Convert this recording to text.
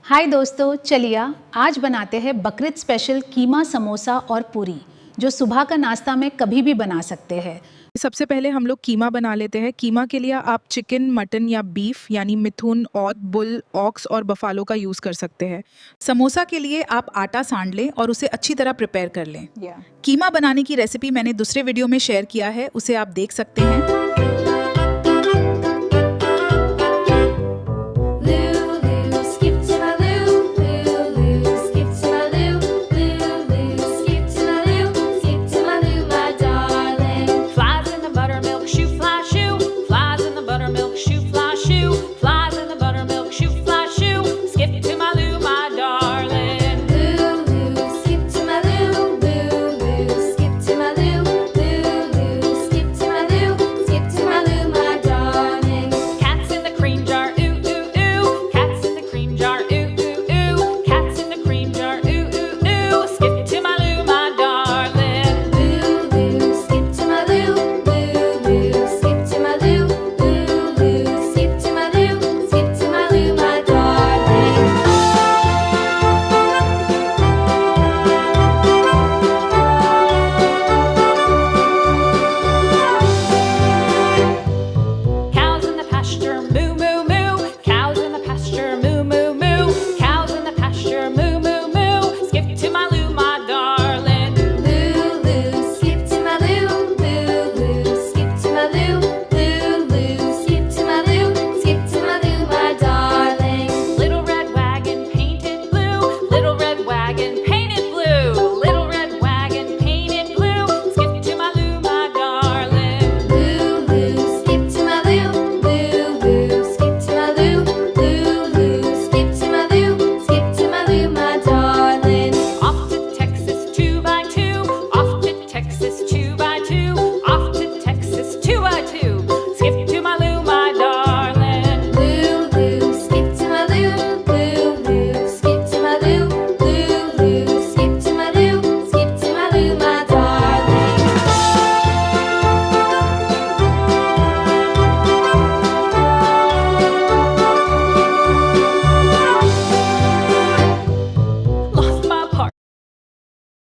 हाय दोस्तों, चलिए आज बनाते हैं बकरीद स्पेशल कीमा समोसा और पूरी, जो सुबह का नाश्ता में कभी भी बना सकते हैं। सबसे पहले हम लोग कीमा बना लेते हैं। कीमा के लिए आप चिकन, मटन या बीफ यानी मिथुन, औद, बुल, ऑक्स और बफालो का यूज़ कर सकते हैं। समोसा के लिए आप आटा सान लें और उसे अच्छी तरह प्रिपेयर कर लें। कीमा बनाने की रेसिपी मैंने दूसरे वीडियो में शेयर किया है, उसे आप देख सकते हैं।